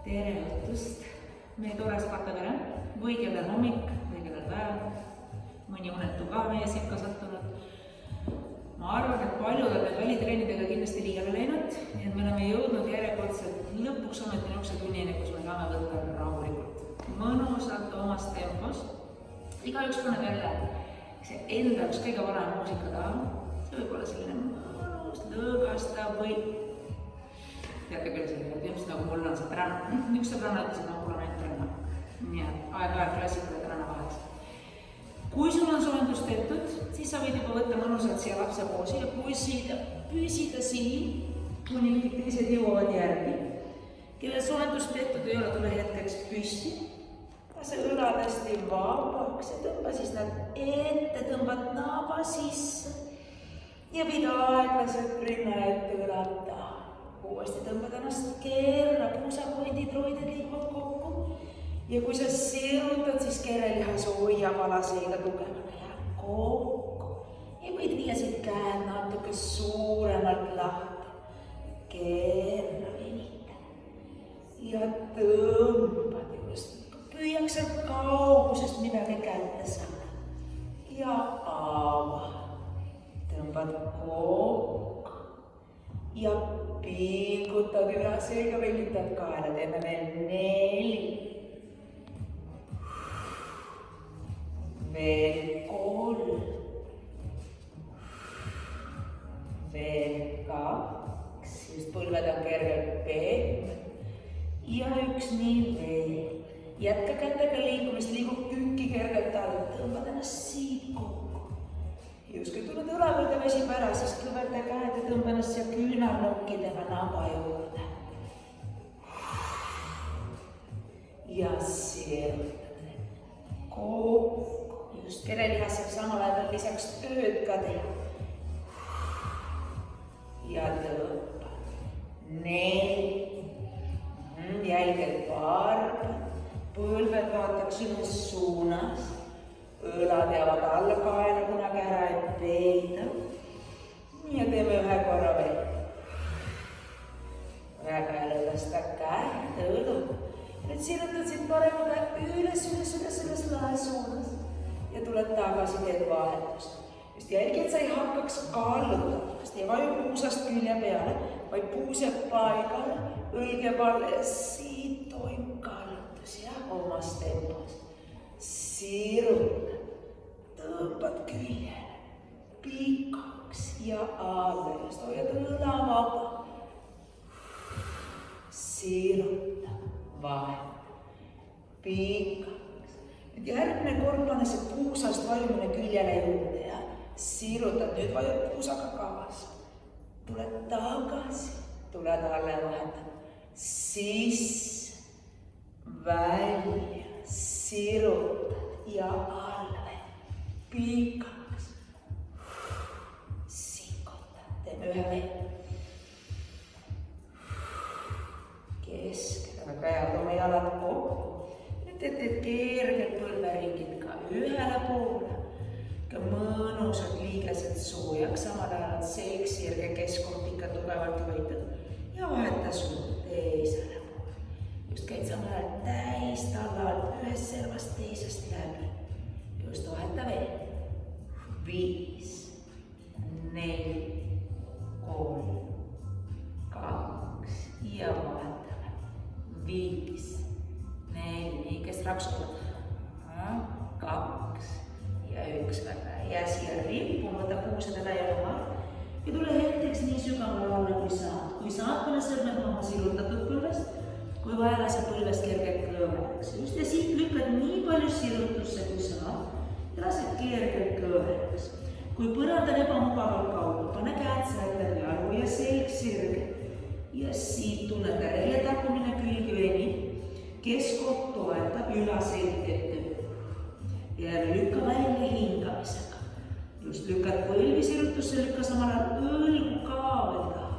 Tere õhtust, meie tores partepere, või kellel hommik, või kellel päev, mõni unetu ka meie sekka sattunud. Ma arvan, et paljud on need välitreenidega kindlasti liiale läinud, nii et me oleme jõudnud järjekordselt lõpuks ometi niisuguse tunnini, kus me saame võtta rahulikult, mõnusalt omas tempos. Igaüks paneb jälle see enda üks kõige parem muusika taha, see võib olla selline mõnus, lõõgastav või teate küll selline temps, nagu mul on see tränna. Üks sõbranna ütles, et ma kuulan ainult tränna. Nii et aeg-aeg klassikale tränna vaheks. Kui sul on soojendus tehtud, siis sa võid juba võtta mõnusalt siia lapsepoosi ja püsida siin, kuni kõik teised jõuavad järgi. Kelle soojendus tehtud ei ole, tule hetkeks püsti. Lase õlad hästi vabaks ja tõmba siis nad ette, tõmbad naaba sisse ja viid aeglaselt rinna ette õlad taha. Uuesti tõmbad ennast kerra, puusapointid, roided liiguvad kokku. Ja kui sa sirutad, siis kerelihas hoiab alaseega tugevana ja kokku. Ja võid viia siit käed natuke suuremalt lahti. Kerra venita. Ja tõmbad just. Püüaks sealt kaugusest midagi kätte saada. Ja ava. Tõmbad kokku. Ja pingutad ülaseega, venitad kaela, teeme veel 4. Veel 3. Veel 2. Just põlved on kergelt pehmed. Ja 1 nii veel. Jätka kätega liikumist, liigub tükki kergelt alla, tõmbad ennast siit kokku. Just kui tuled õlavõrda väsib ära, siis kõverda käed ja tõmba ennast siia küünarnukkidega naba juurde. Ja sirutad kokku. Just kerelihas saab samal ajal lisaks tööd ka teha. Ja tõmbad 4. Jälged varbad. Põlved vaataks ühes suunas. Õlad jäävad alla kaela, kunagi ära ei peida. Ja teeme ühe korra veel. Väga jälle lasta käed, õlud. Nüüd sirutad siit parema käe üles lae suunas. Ja tuled tagasi, teed vahetust. Just jälgi, et sa ei hakkaks kallutama. Sest ei vaju puusast külje peale, vaid puus jääb paigale, õlge palle ja siit toimub kallutus ja omas tempos. Sirutad, tõmbad küljele, pikaks ja alla, just hoiad õla vaba. Sirutad, vahet, pikaks. Nüüd järgmine kord pane see puusast vajumine küljele juurde ja sirutad, nüüd vajud puusaga kavas. Tuled tagasi, tuled alla vahetad, sisse, välja, sirutad ja alla, pikaks, sikutad, teeme ühe veel. Keskele käed oma jalad kokku. Nüüd teed kergelt põlveringid ka ühele poole. Ka mõnusad liigesed soojaks, samal ajal on selg sirge keskkoht ikka tugevalt võitud ja vaheta suund teisele poole. Just käid samal ajal täis tallalt ühest servast teisest läbi. Just vaheta veel. 5, 4, 3, 2 ja vahetame. 5, 4, kes raksutad. 2 ja 1 väga. Ja siia rippu, võta puusade täieluma. Ja tule hetkeks nii sügavale alla, kui saad. Kui saad, pane sõrmed maha sirutatud põlvest. Kui vaja, lase põlvest kergelt kõõvedaks. Just ja siit lükkad nii palju sirutusse, kui saad. Ja lased kergelt kõõvedaks. Kui põrand on ebamugavalt kaudu, pane käed säärde jalu ja selg sirge. Ja siit tunned järele takkumine külg venib. Keskkoht toetab ülaselg ette. Ja lükka välja hingamisega. Just lükkad põlvi sirutusse, lükka samal ajal õlgu kaavel taha.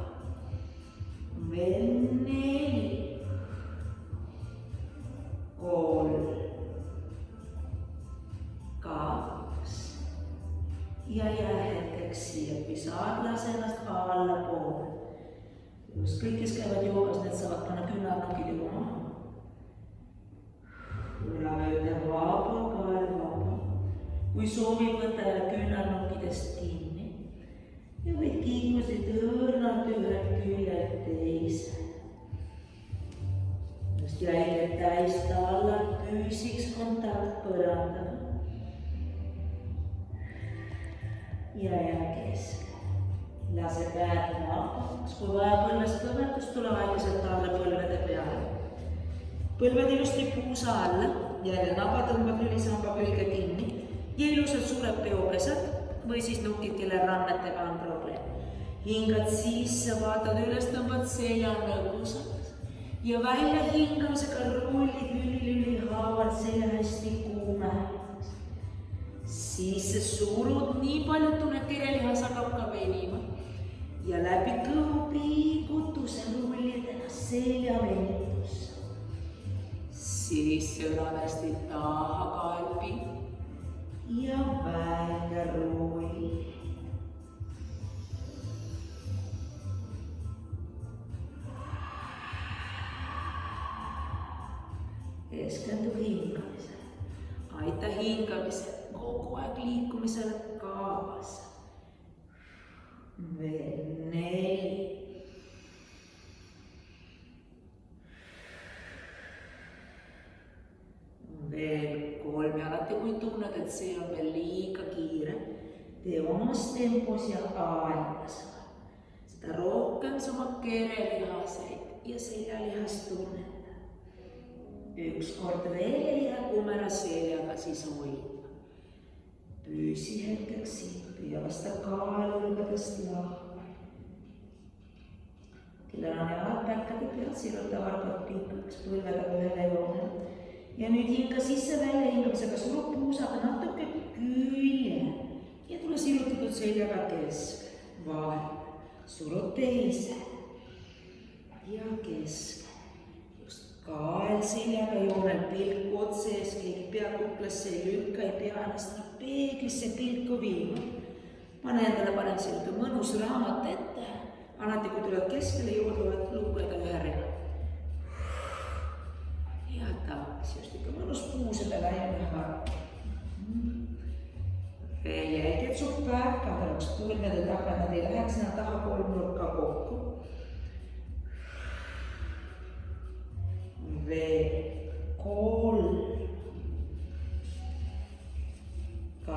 Veel 4, 3, 2 ja jää hetkeks siia, kui saad, lase ennast alla poole. Just kõik, kes käivad joogas, need saavad panna küünarnukid juba maha. Kui soovib, võta jälle küünarnukkidest kinni ja võid kiikusid õrnalt ühelt küljelt teise. Just jäiged täis tallad püsiks kontakt põrandaga. Ja kesk. Lase käed mahtaks, kui vaja põlvest kõvetust, tule vaikselt alla põlvede peale. Põlved ilusti puusa alla, jälle naba tõmbab lülisamba külge kinni ja ilusad suured peopesad või siis nukid, kelle rannetega on probleem. Hingad sisse, vaatad üles, tõmbad selja nõgusaks ja välja hingamisega rullid lüli haavad selja hästi kuumeks. Sisse surud nii palju, tunned kirjelihas hakkab ka venima ja läbi kõhu piigutuse rullid ennast selja venitusse. Sisse õlavesti taha kalbi ja välja rulli. Keskendu hingamisele. Aita hingamisele kogu aeg liikumisele kaasa. Veel 4. Veel 3 ja alati, kui tunned, et see on veel liiga kiire, tee omas tempos ja aeglasemalt. Seda rohkem sa oma kerelihaseid ja seljalihast tunned. Ükskord veel ei jää kumera seljaga siis hoida. Püüsi hetkeks siin, püüa vasta kaalulgadest lahti. Kellel on jalad päkkade peal, siruta vargad pikaks, põlvedega ühele joone. Ja nüüd hinga sisse välja hingamisega surub puusaga natuke külje ja tule sirutatud seljaga kesk, vahel. Surud teise ja kesk. Kael seljaga joonel pilku otse ees, keegi peakuklasse ei lükka, ei pea ennast peeglisse pilku viima. Pane endale parem selga mõnus raamat ette. Alati, kui tuleb keskele, jõuad lugeda ühe rea. Ja tagasi, just ikka mõnus puusele läinud hark. Veel jäid, et su päkkad oleks põlvede taga, nad ei läheks enam taha kolmnurka kokku. Veel 3, 2,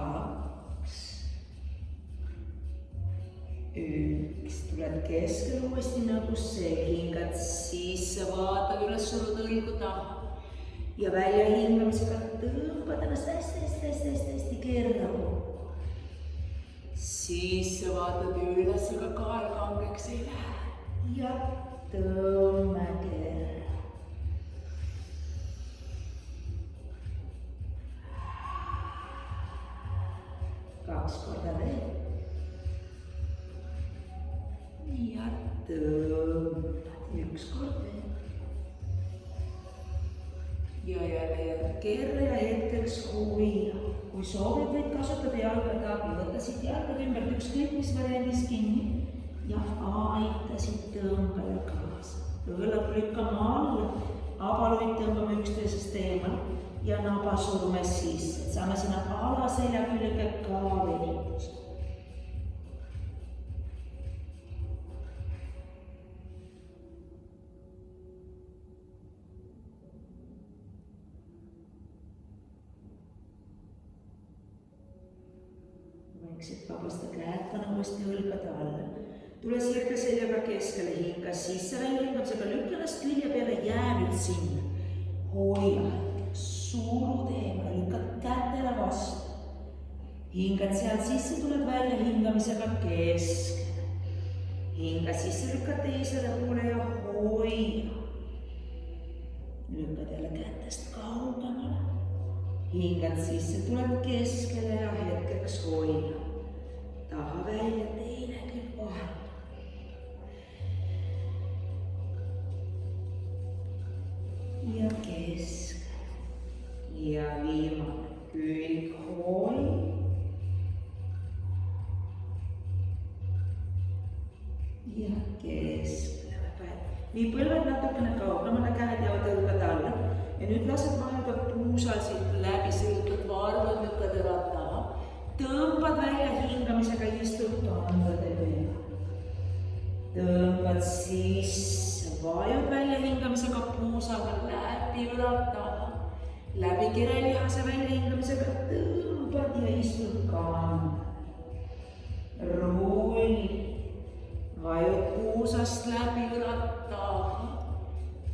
1. Tuled keskel uuesti nõgusse, hingad sisse, vaatad üles, surud õlgu taha ja välja hingamisega tõmbad ennast hästi keerda kokku. Sisse vaatad üles, aga kael kangeks ei lähe ja tõmme keerda. 2 korda veel. Ja tõmbad 1 kord veel. Ja jälle keerra ja hetkeks hoia. Kui soovid, võid kasutada jalgade abi, võta siit jalgad ümber ükskõik mis variandis kinni ja aita siit tõmbale kaasa. Õlad lükkama alla, abaluid tõmbame üksteisest eemal ja naba surume sisse, et saame sinna alaselja külge ka venitust. Vaikselt vabasta käed, pane uuesti õlgade alla. Tule sirge seljaga keskele, hinga sisse, välja hingamisega lükka ennast külje peale, jää nüüd sinna. Hoia. Surud eemale, lükkad kätele vastu. Hingad sealt sisse, tuled välja hingamisega keskele. Hinga sisse, lükkad teisele poole ja hoia. Lükkad jälle kätest kaugemale. Hingad sisse, tuled keskele ja hetkeks hoia. Taha välja, teine külg vahel. Ja keskele. Ja viimane külg hoi. Ja keskele päev. Nii põlved natukene kaugemale, käed jäävad õlgade alla. Ja nüüd lased vahepeal puusal siit läbi sõltud varvad, lükkad õlad taha. õlad taha. Läbi kerelihase väljahingamisega tõmbad ja istud kanda. Rull, vajud puusast läbi õlad taha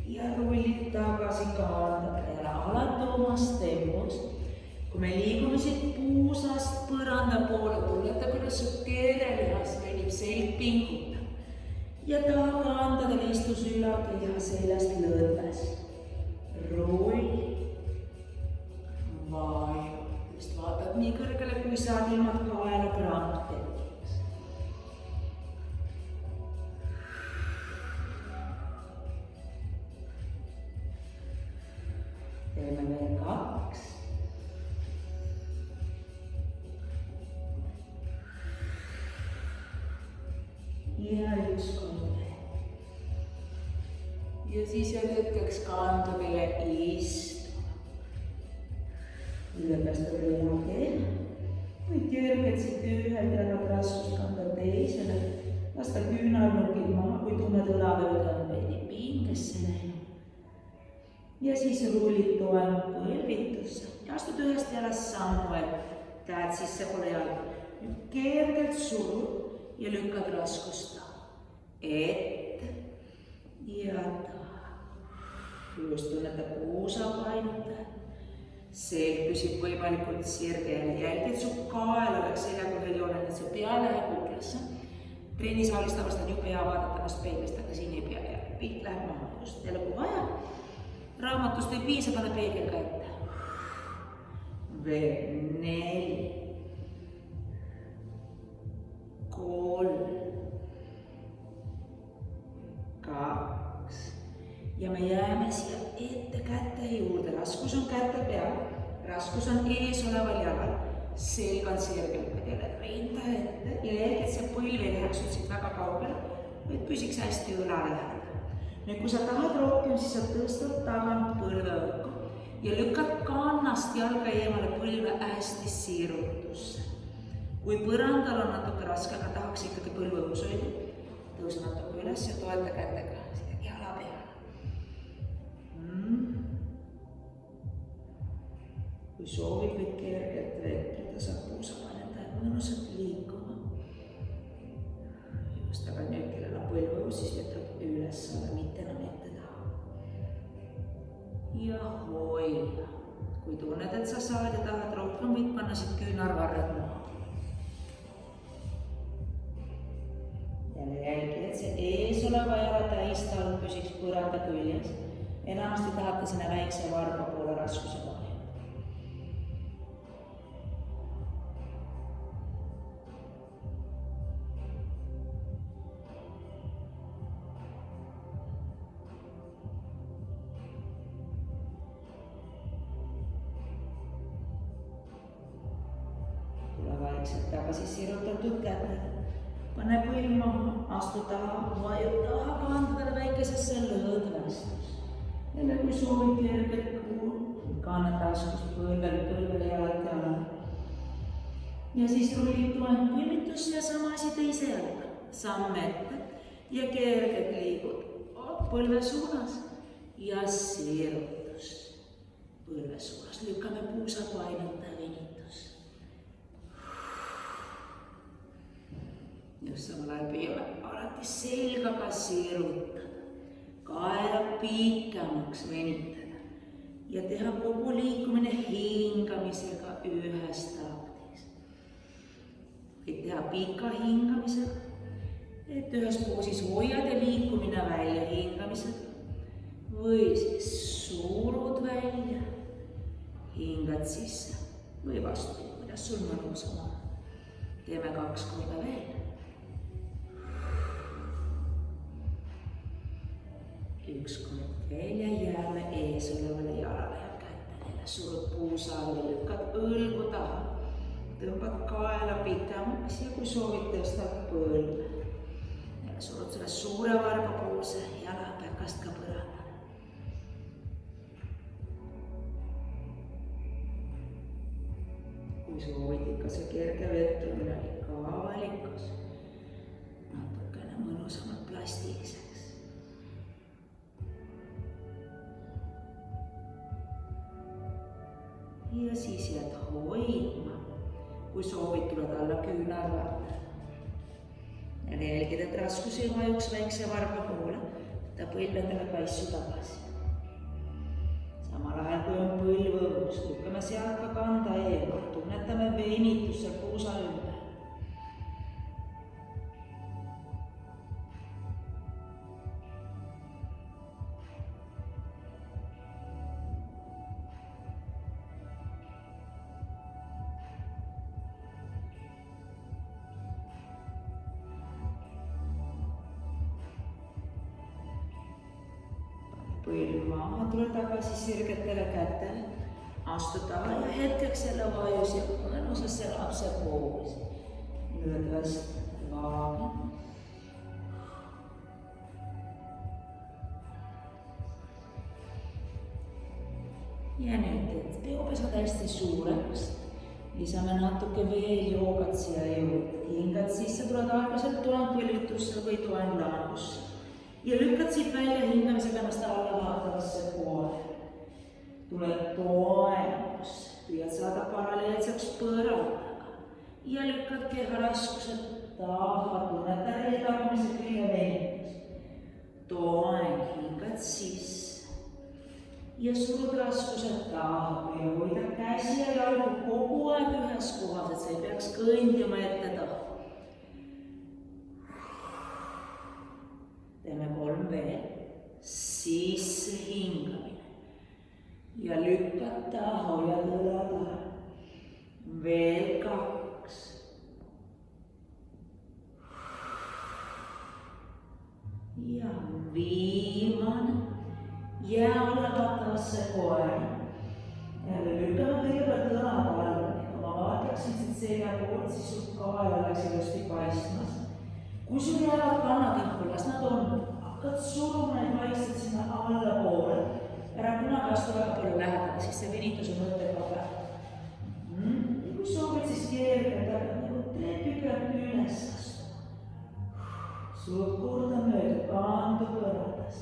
ja rullid tagasi kaandad ära alati omas tempos. Kui me liigume siit puusast põranda poole, tunneta, kuidas su kerelihas venib, selg pingutab. Ja taha kaandadel istu sülakeha seljast lõdves. Rull, vaju, just vaatad nii kõrgele, kui saad ilmad kaela kramp tekiks. Teeme veel 2. Ja 1 kord veel. Ja siis jääd hetkeks kandadele istuma. Lõpestad rõõmakeel. Kui kerged siit ühelt jäävad raskust kanda teisele. Lasta küünarnukid maha, kui tunned õlavööd on veidi pingesse läinud. Ja siis rullid toenu põlvitusse ja astud ühest jalast sammu, et tähed sissepoole jalga. Nüüd kergelt surud ja lükkad raskust taha. Ette ja taha. Just tunneta puusa painutajat. Selg püsib võimalikult sirge ja jälgid su kael oleks seljaga ühel joonel, et su pea läheb kuklasse. Trennisaalist avastad jube hea vaadata ennast peeglist, aga siin ei pea jääb. Pilt läheb maha, just jälle kui vaja. Raamatust ei piisa, pane peegel ka ette. Veel 4, 3, 2 ja me jääme siia ette käte juurde. Raskus on käte peal, raskus on ees oleval jalal, selg on sirgelt jälle rinda ette ja jälgid see põlv ei läheks siit väga kaugele, vaid püsiks hästi õlale lähedal. Nüüd, kui sa tahad rohkem, siis sa tõstad tagant põlve õhku ja lükkad kannast jalga eemale põlve hästi sirutusse. Kui põrandal on natuke raske, aga tahaks ikkagi põlve õhus hoida, tõuse natuke üles ja toeta kätega jala peale. Kui soovid, võid kergelt veetrida, saab puusapainetajad mõnusalt liikuma. Just aga nüüd, kellel on põlve õhus, siis veetrab üles, aga mitte enam ette taha. Ja hoida. Kui tunned, et sa saad ja tahad rohkem, võid panna siit küünarvarred maha. Jälle jälgi, et see ees oleva jala täistalv püsiks põranda küljes. Enamasti tahate sinna väikse varba poole raskuse vahel. Vaikselt tagasi sirutatud käted. Pane põlv maha, astu taha, vaju taha kaandadele väikesesse lõdvestus. Jälle kui soovid kergelt kuul, kannad raskust põlvele jalalt jalale. Ja siis rullid toen põlvitusse ja sama asi teise jalga. Samm ette ja kergelt liigud põlve suunas ja sirutus põlve suunas. Lükkame puusa painutaja venitus. Just samal ajal püüame alati selga ka sirutada, kaela pikemaks venitada ja teha kogu liikumine hingamisega ühes taktis. Võid teha pika hingamisega, et ühes poosis hoiad ja liikumine välja hingamisega või siis surud välja, hingad sisse või vastu, kuidas sul mõnusam on. Teeme 2 korda veel. Üks kord veel ja jääme ees olevale jalale ja kätele. Surud puusa alla, lükkad õlgu taha, tõmbad kaela pikemaks ja kui soovid, tõstad põlve. Ja surud selle suure varba poolse jala päkast ka põrandale. Kui soovid, ikka see kerge vettlemine ikka valikus, natukene mõnusamalt plastiliseks. Ja siis jääd hoidma. Kui soovid, tuled alla küünarvarre. Ja jälgid, et raskus ei vajuks väikse varba poole, võta põlv endale kaisu tagasi. Samal ajal, kui on põlv õhus, lükkame sealt ka kanda eemal, tunnetame venitust seal puusa ümber. Põlv maha, tule tagasi sirgetele kätele, astu taha ja hetkeks selle vajus ja mõnusasse lapse poolis. Lõdvast vaagi. Ja nüüd teed peopesad hästi suureks. Lisame natuke veel joogat siia juurde. Hingad sisse, tuled aeglaselt toen põlvitusse või toen langusse. Ja lükkad siit välja hingamisega ennast alla vaatavasse poole. Tuled toengusse, püüad saada paralleelseks põrandaga ja lükkad keha raskused taha, tunned ära tagumise külje venitus. Toeng, hingad sisse ja surud raskused taha, püüa hoida käsi ja jalgu kogu aeg ühes kohas, et sa ei peaks kõndima ette taha. Teeme 3 veel, sisse hingamine ja lükkad taha, hoiad õla taha. Veel 2. Ja viimane, jää alla vaatavasse koera. Jälle lükkame kõigepealt õlad alla, kui ma vaataksin siit selja poolt, siis sul kael oleks ilusti paistmas. Kui sul jäävad kannad õhku, las nad on, hakkad suruma neid vaikselt sinna alla poole. Ära kunagi astu väga palju lähedale, siis see venitus on mõttega päev. Ja kui soovid, siis keergad, aga nagu trepikad üles astuma. Sulud korda mööda, kandu põrandas,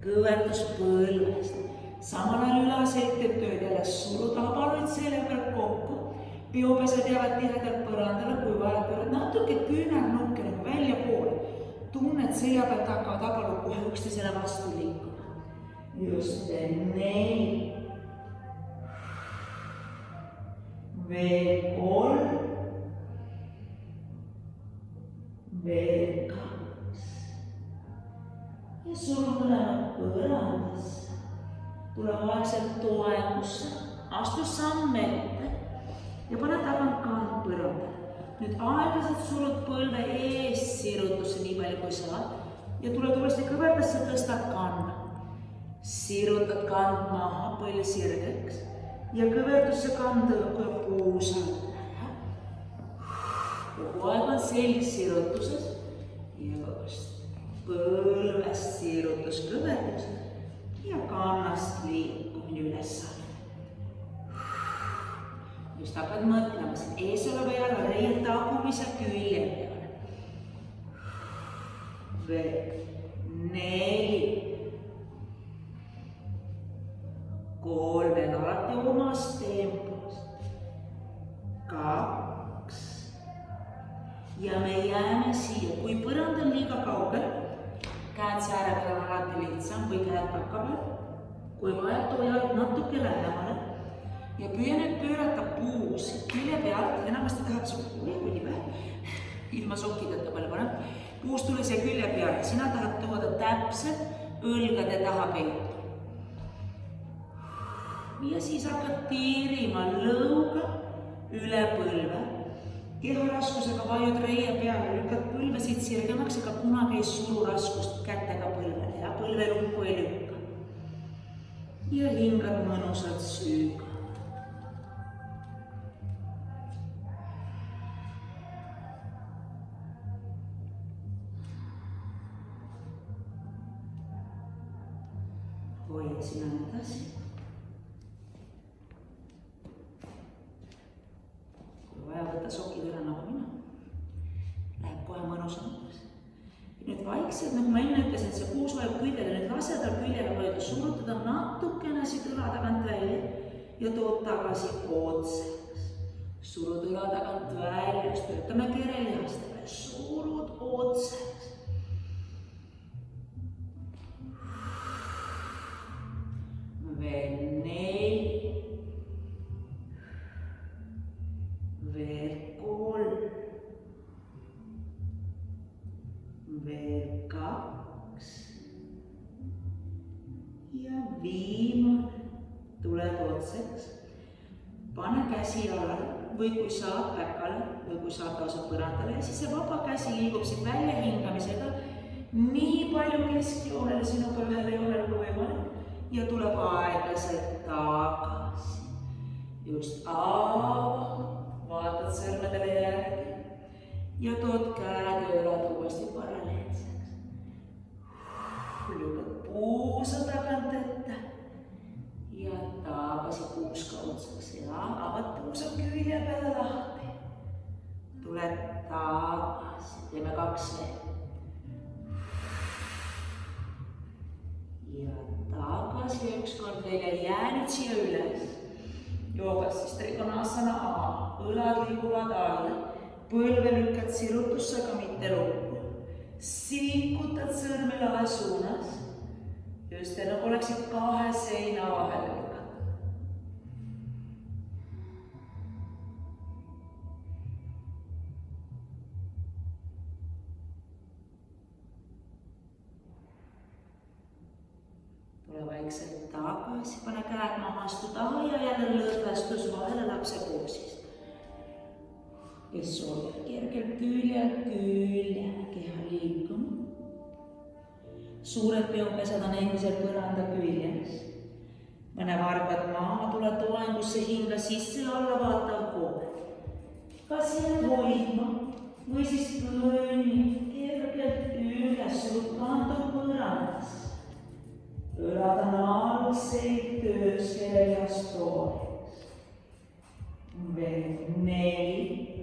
kõverdus põlvest. Samal ajal ülaselt teeb tööd jälle surud abaluid selja pealt kokku. Peopesed jäävad tihedalt põrandale, kui vajad pöörad natuke küünarnukke nagu välja poole. Tunned selja pealt hakkavad abalud kohe üksteisele vastu liikuma. Just 4. Veel 3. Veel 2. Ja suru mõlemad põrandasse. Tule vaikselt toengusse, astu samm ette ja pane tagant kand põrandale. Nüüd aeglaselt surud põlve ees sirutusse nii palju kui saad ja tuled uuesti kõverdasse, tõstad kanda. Sirutad kand maha, põlv sirgeks ja kõverdusse kand õhku ja puusa. Kogu aeg on selg sirutuses, just põlvest sirutus kõverdus ja kannast liikumine üles-alla. Just hakkad mõtlema siin ees oleva jala reie tagumise külje peale. Veel 4. 3 alati omas tempos. 2. Ja me jääme siia, kui põrand on liiga kaugel, käed sääre peal on alati lihtsam või käed takka peal. Kui vajad, too jalg natuke lähemale ja püüa nüüd pöörata puus külje pealt, enamasti tahad sokki ilma sokkideta palju parem. Puus tuli see külje peale, sina tahad tuua täpselt õlgade taha peitu. Ja siis hakkad tiirima lõuga üle põlve. Keharaskusega vajud reie peale, lükkad põlve siit sirgemaks, ega kunagi ei suru raskust kätega põlvele ja põlve lukku ei lükka. Ja hingad mõnusalt süüga. Hoia sina edasi. Vaja võtta sokid üle nagu mina. Läheb kohe mõnusamaks. Nüüd vaikselt, nagu ma enne ütlesin, see puus vajub küljele, nüüd lase tal küljele vajuda, surutada natukene siit õla tagant välja ja tood tagasi otseks. Surud õla tagant väljast, töötame kerelihastele, surud otseks. Veel 4, veel 3, veel 2 ja viimane, tuled otseks, pane käsi jalale või kui saad päkale või kui saad lausa põrandale ja siis see vaba käsi liigub siit välja hingamisega nii palju keskjoonele sinuga ühele joonele kui võimalik ja tuleb aeglaselt tagasi. Just vaatad sõrmedele järgi ja tood käed ja õlad uuesti paralleelseks. Lükkad puusa tagant ette ja tagasi puuska otsaks ja avad puusa külje peale lahti. Tuled tagasi, teeme 2 veel. Ja tagasi ükskord veel ja jää nüüd siia üles. Joogas siis Trikonasana A, õlad liiguvad alla, põlve lükkad sirutusse, aga mitte lukku. Sikutad sõrme lae suunas, just nagu oleksid 2 seina vahele lükatud. Tule vaikselt tagasi, pane käed maha, astu taha ja jälle lõdvestus vahele lapse poosis. Kes soovib kergelt külje, keha liikuma. Suured peupesad on endiselt põranda küljes. Pane varbad maha, tule toengusse, hinga sisse ja alla vaatav pool. Kas jääd hoidma või siis kõnnid kergelt üles, kandu põrandas. Õlad on algseid töös keljas tooleks. Veel 4.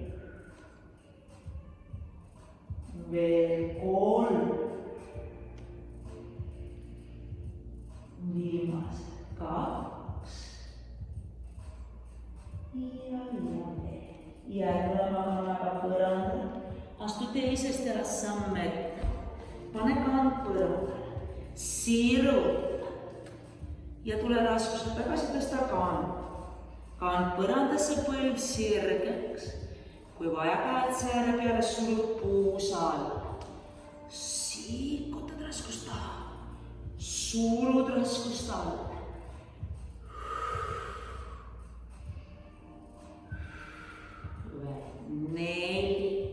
Veel 3. Viimased 2. Ja veel. Järgneva kannaga põrandal. Astu teisest jalast samm ette. Pane kand põrandale. Siruta ja tule raskuselt tagasi tõsta kand. Kand põrandasse, põlv sirgeks. Kui vaja käed sääre peale, surud puusa alla. Siikutad raskust taha. Surud raskust alla. Veel 4.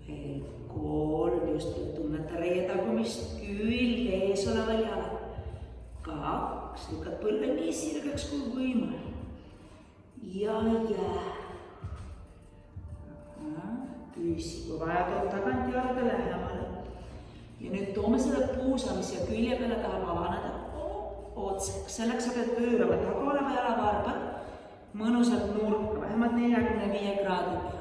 Veel 3, just tunnete reedagumist külge ees oleval jalal. 2, lükkad põlve nii sirgeks kui võimalik. Ja jää. Püsi, kui vaja tood tagant jalga lähemale. Ja nüüd toome selle puusa, mis siia külje peale tahab avaneda otseks. Selleks sa pead pöörama taga oleva jalavarbad mõnusalt nurka, vähemalt 45 kraadi peale.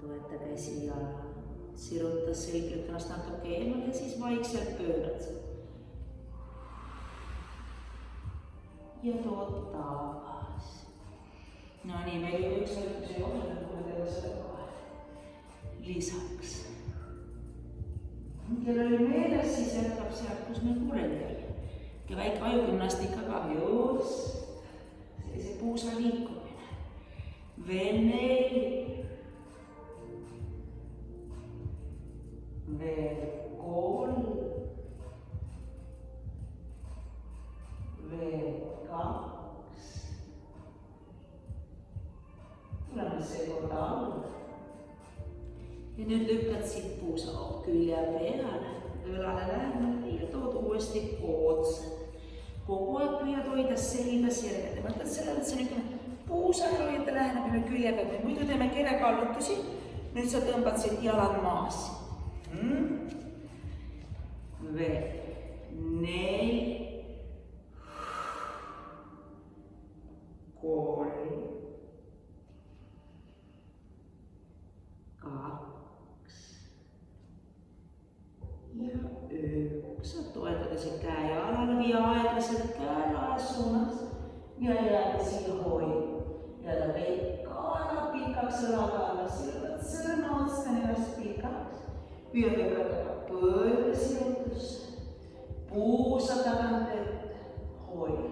Toeta käsi jalale, siruta selgelt ennast natuke eemale ja siis vaikselt pöörad. Ja tood tagasi. No nii, meil juba üks harjutus ei ole, kui me teeme selle kohe. Lisaks. Kel oli meeles, siis jätkab sealt, kus meil kurel jäi. Ja väike ajugümnastika ka, just. Sellise puusa liikumine. Veel 4. Veel 3. Veel 2. Tuleme seekord alla. Ja nüüd lükkad siit puusa külje peale, õlale lähemale ja tood uuesti otse. Kogu aeg püüad hoida selga sirgelt ja mõtled sellele, et see on ütleme puusaeru ja läheneb üle külje pealt. Muidu teeme kerekaallutusi. Nüüd sa tõmbad siit jalad maas. Veel 4, 3, 2 ja 1. Toetada see käe jalale, vii aeglaselt käe laes suunas ja jääda siia hoida. Jääda kaela pikaks õlakaela, sirutad sõrme otsa ennast pikaks. Püüad võtta põlvesijutusse, puusa tagant ette, hoida.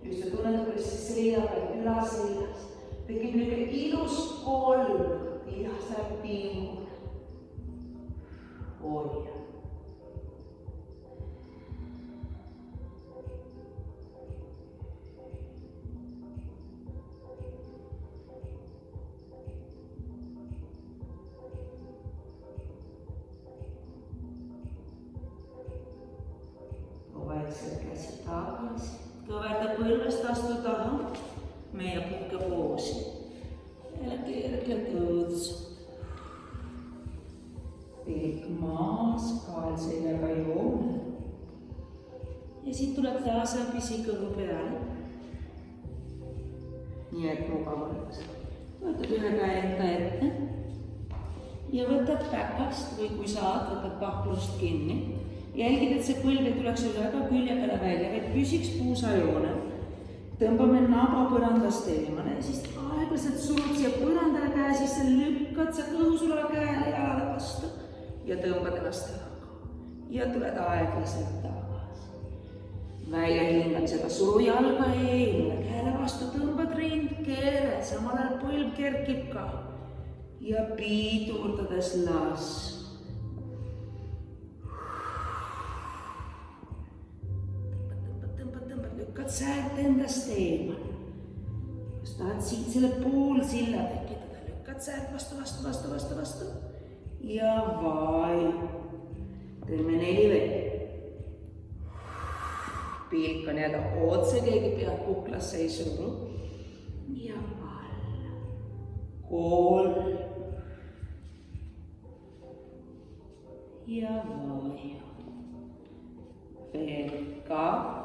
Just ja tunned, kuidas selja pealt üla seljas. Tekib nüüd ilus kolm, tihas läheb pingul. Hoia. Vaikselt käsi tagasi, kõverda põlvest astu taha, meie puhke poosi. Jälle kergelt õõtsu. Pilk maas, kael seljaga joone. Ja siit tuleb taasa pisi kõhu peale. Nii et mugavalt. Võtad ühe käe enda ette ja võtad päkast või kui saad, võtad pahklust kinni. Jälgid, et see põlv ei tuleks sul väga külje peale välja, vaid püsiks puusajoonel. Tõmbame naba põrandast eemale ja siis aeglaselt surud siia põrandale käe sisse, lükkad sa kõhusuleva käele jalale vastu ja tõmbad ennast taga. Ja tuled aeglaselt tagasi. Välja hingamisega suru jalga eemale, käele vastu tõmbad rind keele, samal ajal põlv kerkib ka. Ja piidurdades lasku. Lükkad säärt endast eemale. Kas tahad siit selle poolsilla tekitada, lükkad säärt vastu. Ja vai. Teeme 4 veel. Pilk on jälle otse, keegi peab kuklasse ei suru. Ja alla. 3. Ja vai. Veel 2.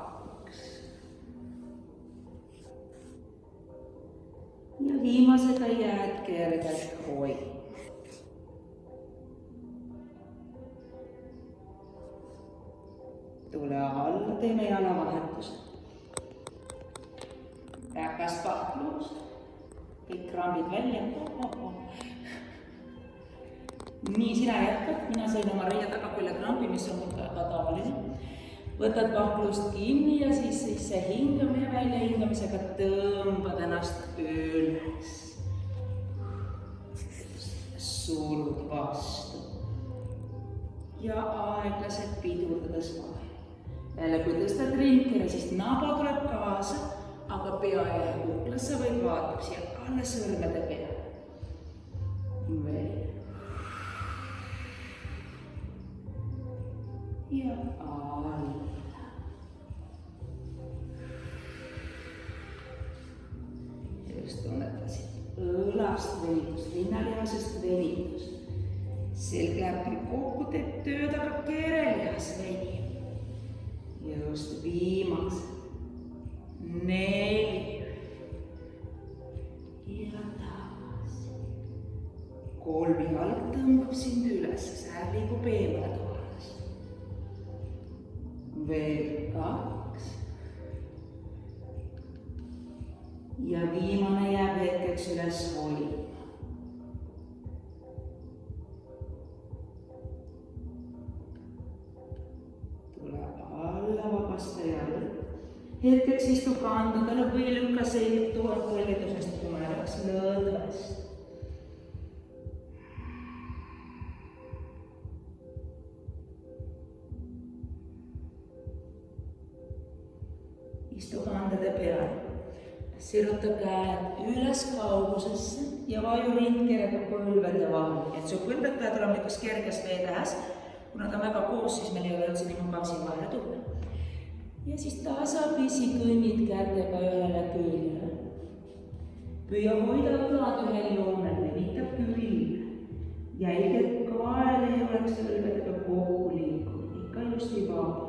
Ja viimasega jääd kergelt hoida. Tule alla, teeme jalavahetuse. Päkas pahklus. Kõik krambid välja. Nii, sina jätkad. Mina sain oma reia tagakülje krambi, mis on mul väga tavaline. Võtad pahklust kinni ja siis see hingamine ja välja hingamisega tõmbad ennast üles. Surud vastu. Ja aeglaselt pidurdades vahel. Jälle kui tõstad rinkele, siis naba tuleb kaasa, aga pea ei lähe kuklasse, vaid vaatab siia alla sõrmede peale. Veel. Ja alla. Just tunnetasid õlast venitust, rinnalihasest venitust. Selg läheb küll kokku, teeb tööd, aga kerelihas venib. Just viimased 4. Ja tagasi. 3 jalg tõmbab sind üles, sääl liigub eemale toolast. Veel 2. Ja viimane jääb hetkeks üles hoidma. Tule alla, vabasta jalg. Hetkeks istu kandadele või lükka selg tuua põlvedusest tumedaks lõdvest. Istu kandade peale. Siruta käed üles kaugusesse ja vaju rindkerega põlvede vahel. Et su põlved peavad olema niisugust kerges vee käes. Kuna ta on väga koos, siis meil ei ole üldse nii mugav siin vahele tulla. ja siis tasapisi kõnnid kätega ühele küljele. Püüa hoida õlad ühel joonel, venitab külg. Jälgi, et kael ei oleks õlgadega kokku liikunud, ikka ilusti vaadata.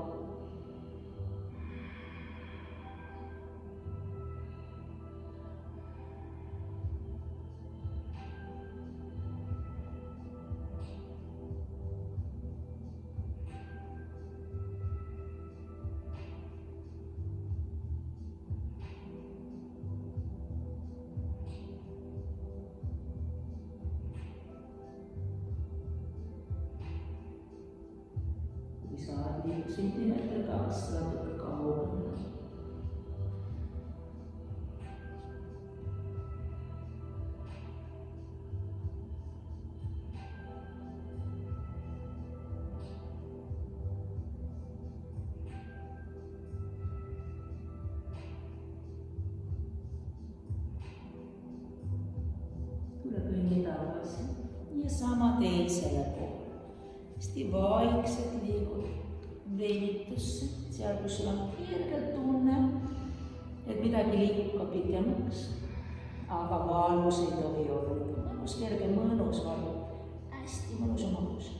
Saad liigu sentimeeter 2 natuke kaugemale. Tule kõnni tagasi ja sama teisele poole. Hästi vaikselt liigud venitusse, seal kus sul on kergelt tunne, et midagi liigub ka pikemaks, aga valus ei tohi olla. Mõnus, kerge, mõnus valu, hästi mõnus ja mõnus.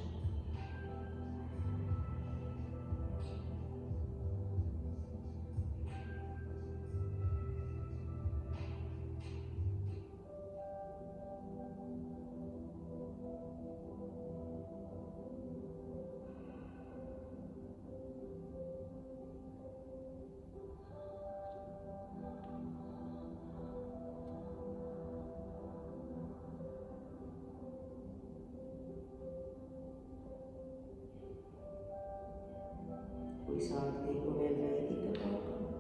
Kui saad liigu veel veidike kaugemale.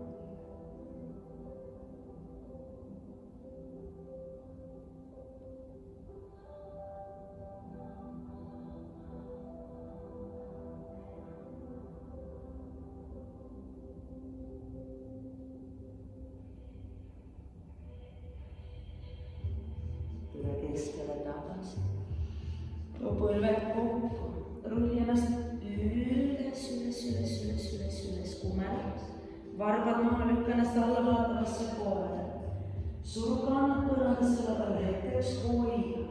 Tule keskele tagasi. Too põlved kokku, rulli ennast üles, kumelas. Varvad maha, lükka ennast alla vaatavasse poole. Suru kannad põrandasse ladale hetkeks hoida.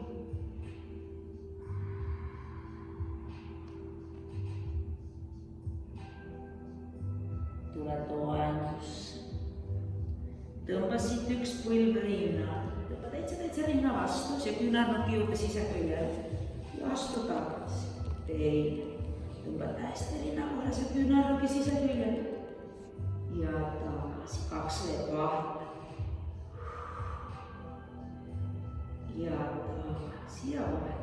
Tule toengusse. Tõmba siit üks põlv rinna. Tõmba täitsa rinna vastu, see küünarnuki juurde siseküljele. Ja astu tagasi. Teine. Tõmba hästi rinna kohe see küünarnuki siseküljele. Ja tagasi. 2 veel vahel. Ja tagasi ja vahel.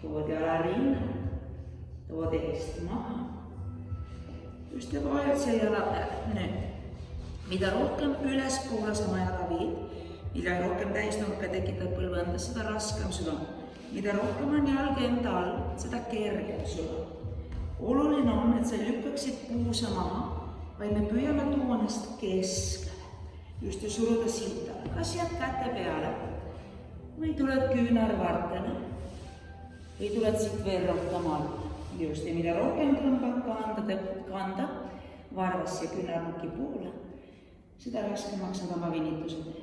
Tood jala rinna. Tood eest maha. Just ja vajud see jala peale. Mida rohkem ülespoole sama jala viid, mida rohkem täisnurka tekitad põlvõndas, seda raskem sul on. Mida rohkem on jalg enda all, seda kergem sul on. Oluline on, et sa lükkaksid puusa maha, vaid me püüame tuua ennast keskele. Just ja suruda sintale. Kas jääd käte peale? Või tuled küünarvartele? Või tuled siit veel rohkem alla? Just ja mida rohkem tõmbad kanda varvas ja küünarnuki poole, seda raskemaks on oma venituse teha.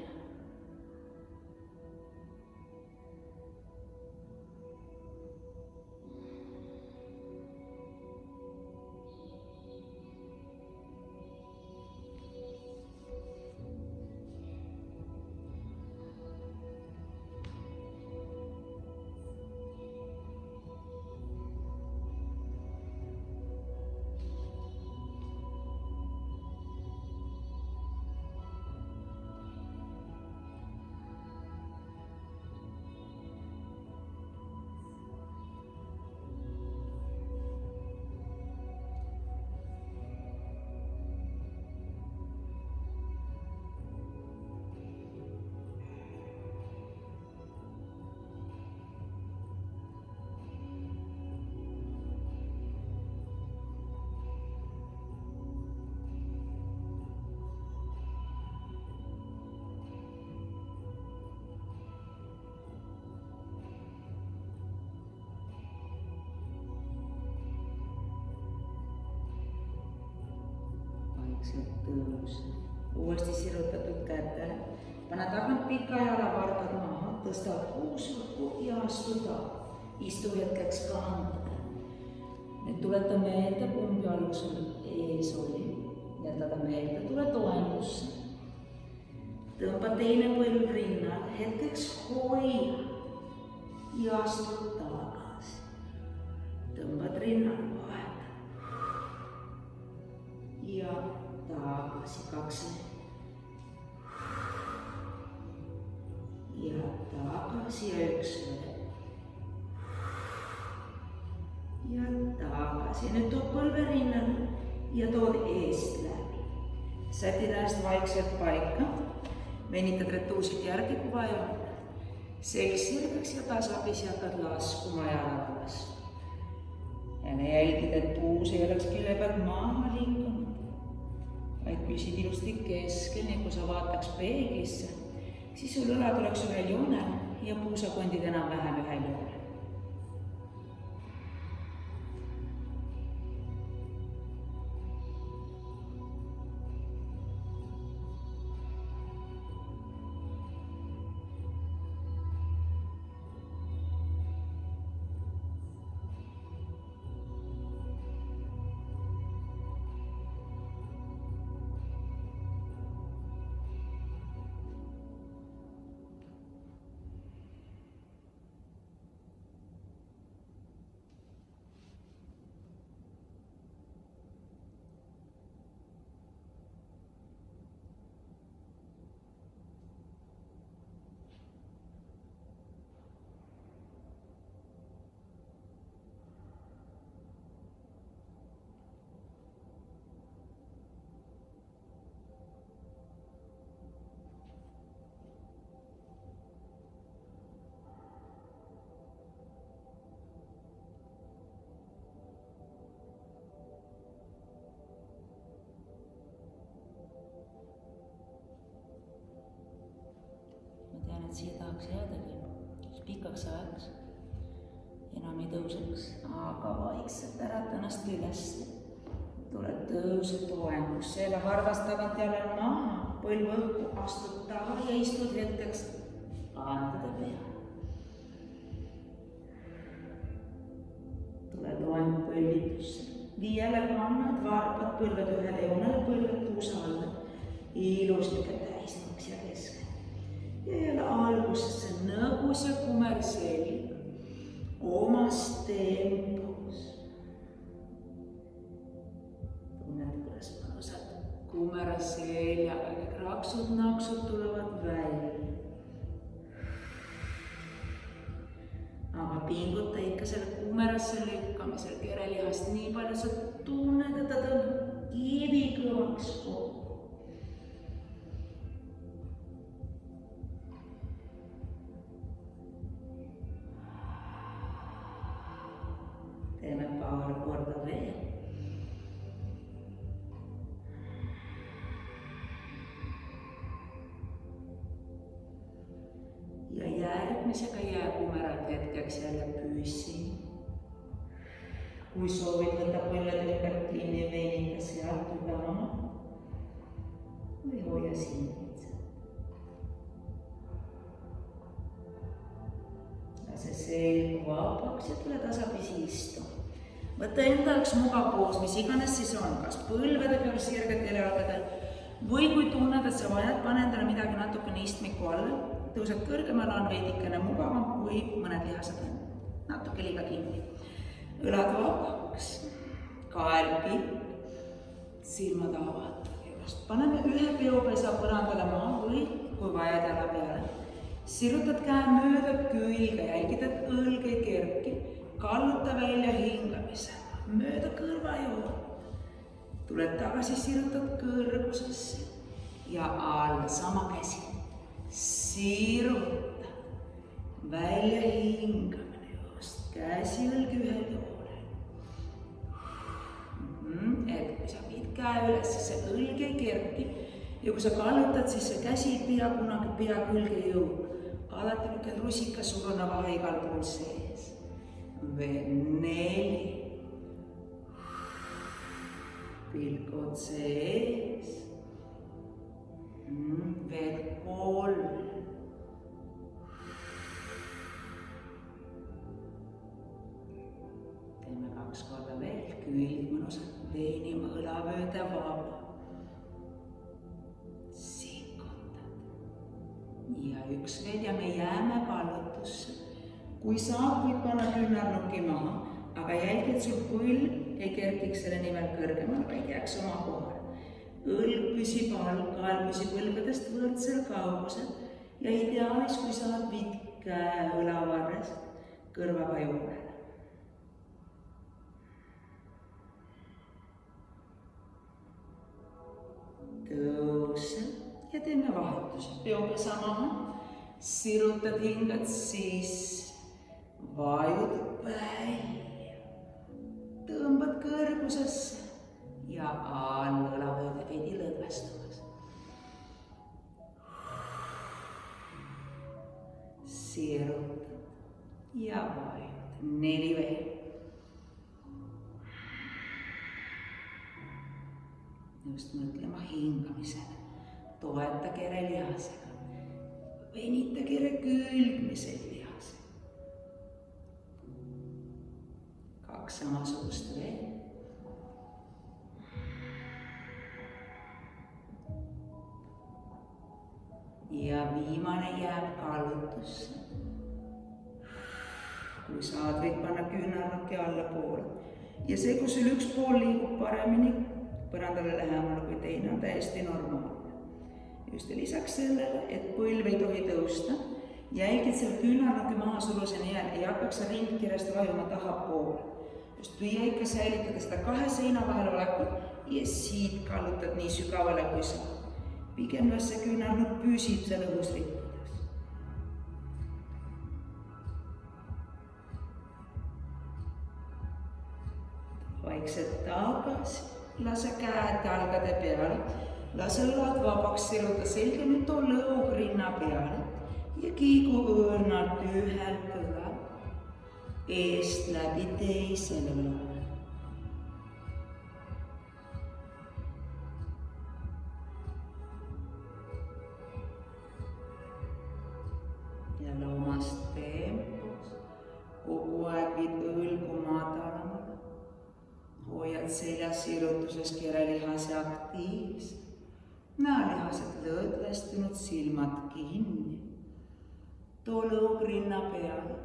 vaikselt tõuse. Uuesti sirutatud kätele. Pane tagant pika jala varbad maha, tõsta kuusurku ja astu taha. Istu hetkeks kanda. Nüüd tuleta meelde, kumb jalg sul ees oli. Jätada meelde, tule toengusse. Tõmba teine põlv rinnal, hetkeks hoia ja astu tagasi. Tõmbad rinnal vahele ja tagasi 2 ja tagasi ja 1 ja tagasi. Nüüd tood põlve rinnal ja tood eest läbi. Sätid ennast vaikselt paika, venitad retuusid järgi, kui vaja on. Seks sirgeks ja tasapisi hakkad laskuma jala vastu. Jälle jälgid, et puus ei oleks külje pealt maha liikunud, vaid püsid ilusti keskel, nii kui sa vaataks peeglisse, siis sul õlad oleks ühel joonel ja puusakondid enam-vähem ühel joonel. Siia tahaks jäädagi, pikaks ajaks, enam ei tõuseks, aga vaikselt ärata ennast üles. Tuled tõuse toengusse, jälle harvast tagant jälle maha, põlv õhku, astud taha ja istud hetkeks andade peale. Tule toengu põlvitusse, vii jälle kannad, varbad põlved ühele joonele, põlved puusa alla, iluslike täisnaks ja keskel. Ja jälle algusesse nõgus ja kumer selg, omas tempos. Tunned, kuidas mõnusad kumera seljaga, raksud, naksud tulevad välja. Aga pinguta ikka selle kumerasse lükkamisel kerelihast nii palju, sa tunned, et ta tõmbab kivi kõvaks kokku. Teeme paar korda veel. Ja järgmisega jää kumeralt hetkeks jälle püsi. Kui soovid, võta põlved ümber kinni, venita sealt üle oma või hoia siin. Lase selg vabaks ja tule tasapisi istu. Võta enda jaoks mugav poos, mis iganes siis on, kas põlvede peal sirgetel jalgadel või kui tunned, et sa vajad, pane endale midagi natukene istmiku alla, tõused kõrgemale, on veidikene mugavam või mõned lihased on natuke liiga kinni. Õlad vabaks, kael pikk, silmad avatud. Paneme ühe peopesa põrandale maha või kui vajad jala peale. Sirutad käe mööda külge, jälgid, et õlg ei kerki. Kalluta välja hingamise, mööda kõrvajoont. Tuled tagasi, sirutad kõrgusesse ja alla sama käsi. Siruta, välja hingamine, just käsi õlg ühel joonel. Et kui sa viid käe üles, siis see õlg ei kerki. Ja kui sa kallutad, siis see käsi ei pea kunagi pea külge jõudma. Alati niisugune rusikasuruna vahe igal pool sees. Veel 4, pilk otse ees. Veel 3. Teeme 2 korda veel, külg mõnusalt veenima õlavööde vaba. Sikutad. Ja 1 veel ja me jääme kallutusse. Kui saab, võid panna küünarnuki maha, aga jälgi, et sul põlv ei kerkiks selle nimel kõrgemale, vaid jääks oma kohale. Õlg püsib all, kael püsib õlgadest võrdsel kaugusel ja ideaalis, kui saad, viid käe õlavarrest kõrvaga juurele. Tõuse ja teeme vahetuse. Peopesa maha, sirutad hingad sisse, vajud välja, tõmbad kõrgusesse ja all õlavööde veidi lõdvestumas. Sirutad ja vajud. 4 veel. Just mõtlema hingamisele. Toeta kere lihasega. Venita kere külgmisel lihasega. 2 samasugust veel. Ja viimane jääb kallutusse. Kui saad, võid panna küünarnuki allapoole. Ja see, kus sul üks pool liigub paremini põrandale lähemale kui teine, on täiesti normaalne. Just lisaks sellele, et põlv ei tohi tõusta, jälgid seal küünarnuki mahasuruseni jääl, ei hakkaks ringkirjast vajuma tahapoole. Just püüa ikka säilitada seda 2 seina vahel olekut ja siit kallutad nii sügavale kui saad. Pigem las see küünarnuk püsib seal õhus rippudes. Vaikselt tagasi, lase käed jalgade peale, lase õlad vabaks, siruta selge, nüüd too lõug rinna peale ja kiigu õõrnalt ühelt õlalt eest läbi teisele õlale. Omas tempos, kogu aeg viid õlgu madalamale, hoiad seljas sirutuses kerelihase aktiivse, näolihased lõdvestunud, silmad kinni, too lõug rinna peale,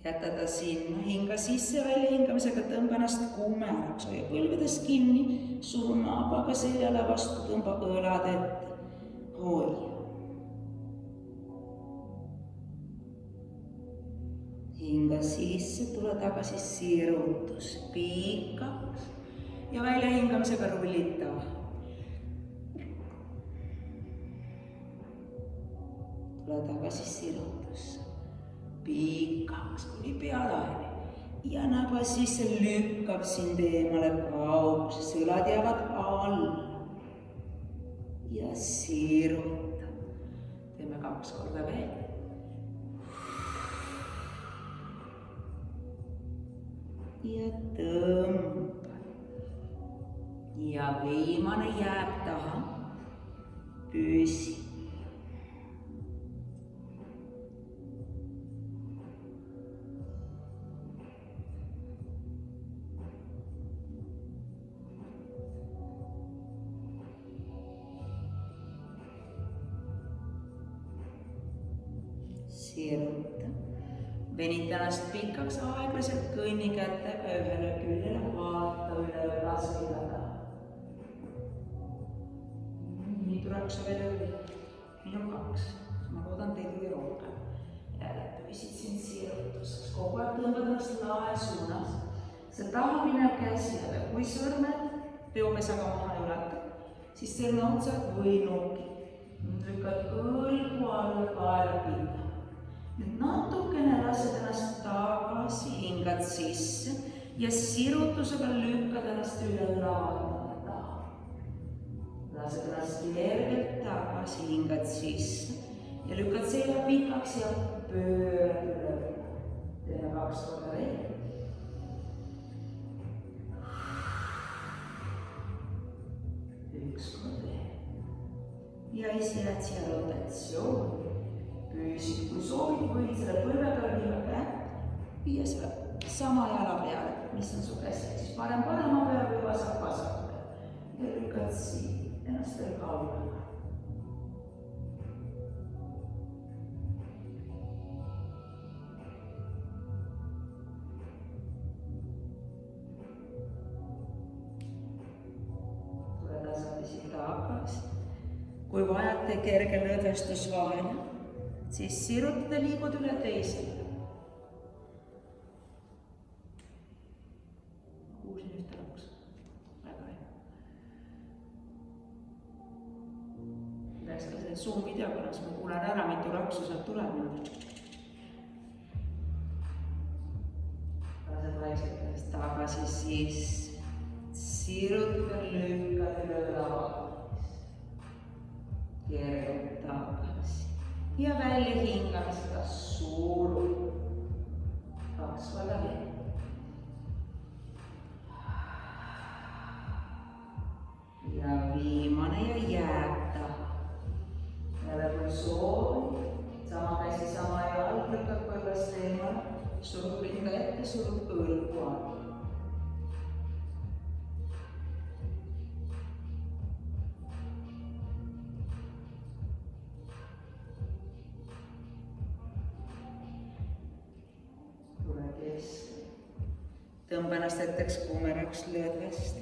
jäta ta sinna, hinga sisse välja hingamisega, tõmba ennast kuumemaks, hoia põlvedest kinni, suru naabaga seljale vastu, tõmba õlad ette, hoia. Hinga sisse, tule tagasi sirutus, piikaks ja välja hingamisega rullid taha. Tule tagasi sirutusse, piikaks kuni pealaine ja näba sisse lükkab sind eemale kaugusesse, õlad jäävad alla ja sirutab. Teeme 2 korda veel. Ja tõmbad. Ja viimane jääb taha. Püsi. Siruta. Venita ennast pikaks, aeglaselt kõnni kätega ühele küljele, vaata üle õlaselja taha. Nii tuleks veel õli. Meil on 2. Ma loodan, teil oli rohkem. Jälle püsid siin sirutuseks. Kogu aeg tõmbad ennast lae suunas. See taha minev käsi jälle. Kui sõrmed peopesaga maha ei ulata, siis sõrme otsad või nuki. Lükkad õlgu alla kaela pinda. Nüüd natukene lased ennast tagasi, hingad sisse ja sirutusega lükkad ennast üle õlavahele taha. Lased ennast kergelt tagasi, hingad sisse ja lükkad selja pikaks ja pöörad üle. Teeme 2 korda veel. üks kord veel. Ja isi jääd siia rotatsiooni. Püüsid, kui soovid, võid selle põlve peal viia selle sama jala peale, mis on su käsil, siis parem parema peal või vasak peal. Ja lükkad siit ennast veel kaugemale. Tule tasapisi tagasi. Kui vajate kerge lõdvestus vahele, siis sirutada liigud üle teisele. Kuulsin ühte raksu. Väga hea. Läks ka see Zoom video, kuna ma kuulen ära, mitu raksu sealt tuleb. Lased vaikselt tagasi, siis sirutada lükkad üle lava. Kergelt tagasi. Ja välja hingamisega suru. 2 korda veel. Ja viimane ja jääb taha. Jälle kui soovid, sama käsi, sama jalg lükkab põlvest eemale, surub rinda ette, surub õlgu alla. Tõmba ennast hetkeks kuumeraks lõdvest.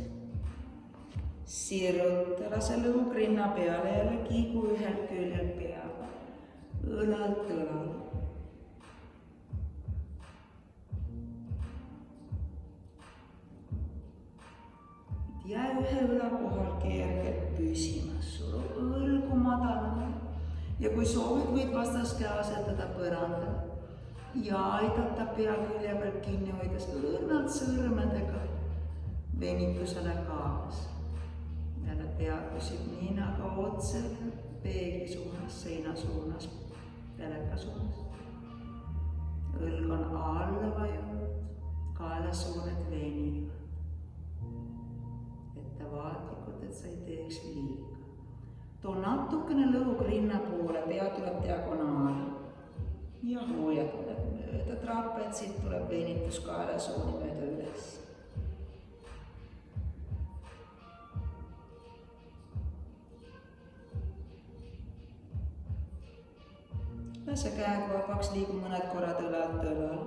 Siruta, lase lõug rinna peale, jälle kiigu ühelt küljelt peale, õlalt õlale. Jää ühe õla kohal kergelt püsima, suru õlgu madalale ja kui soovid, võid vastaskäe asetada põrandale. Ja aidata pea külje peal kinni hoides õrnalt sõrmedega venitusele kaas. Jälle pea püsib ninaga otse peegli suunas, seina suunas, teleka suunas. Õlg on alla vajunud, kaelasuuned venivad. Ettevaatlikult, et sa ei teeks liiga. Too natukene lõug rinna poole, pea tuleb diagonaali. Ja hooja tuleb mööda trapet, siit tuleb venitus kaelasuuni mööda üles. Lase käed vabaks, liigu mõned korrad õlalt õlal.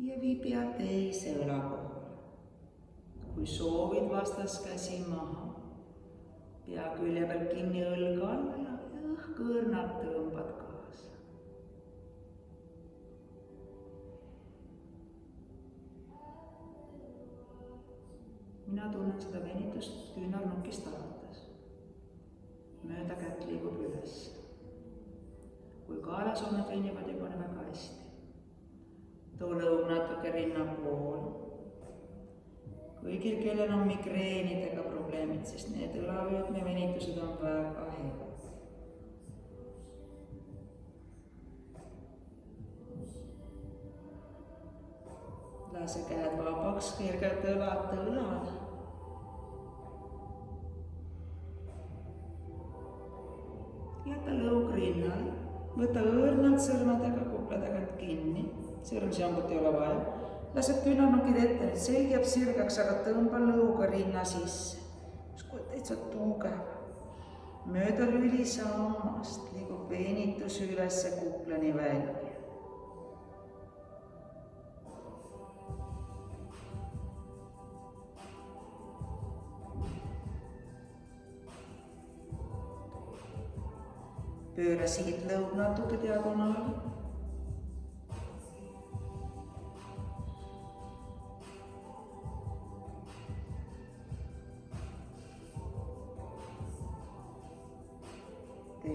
Ja vii pea teise õla poole. Kui soovid, vastaskäsi maha. Pea külje peal kinni õlga alla ja õhk õrnalt tõmbad kaasa. Mina tunnen seda venitust küünarnukist alates. Mööda kätt liigub üles. Kui kaelasuunad venivad juba väga hästi. Too lõug natuke rinna poole. Kõigil, kellel on migreenidega probleemid, sest need õlavöötme venitused on väga head. Lase käed vabaks, kergelt õlad õlale. Jäta lõug rinnale, võta õõrnalt sõrmedega kukla tagant kinni, sõrmsjambut ei ole vaja. Lased küünarnukid ette, nüüd selg jääb sirgeks, aga tõmba lõuga rinna sisse. Uskul täitsa tugev. Mööda lülisammast liigub venitus ülesse kuklani välja. Pööra siit lõug natuke diagonaali.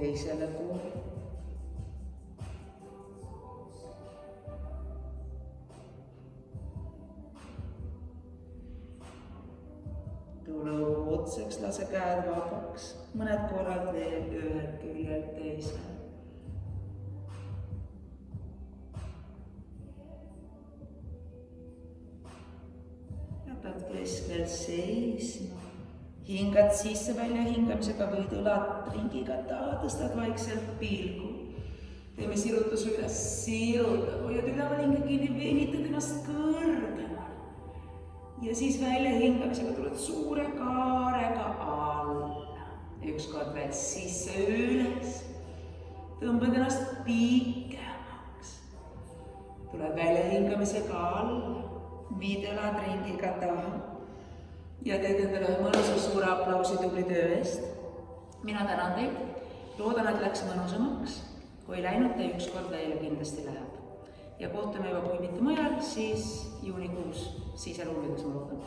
Teisele poole. Tule otseks, lase käed vabaks, mõned korrad veel ühelt küljelt teisele. keskel seisma. Hingad sisse välja hingamisega, võid õlad ringiga taha, tõstad vaikselt pilgu. Teeme sirutuse üles, sirutad, hoiad üleval hinge kinni, venitad ennast kõrgemale. Ja siis välja hingamisega tuled suure kaarega alla. Ükskord veel sisse üles. Tõmbad ennast pikemaks. Tuleb välja hingamisega alla. Viid õlad ringiga taha. Ja teed endale mõnusa suure aplausi tubli töö eest. Mina tänan teid. Loodan, et läks mõnusamaks. Kui läinud, te ükskord veel kindlasti läheb. Ja kohtume juba kui mitte mujal, siis juunikuus siseruumides ma loodan.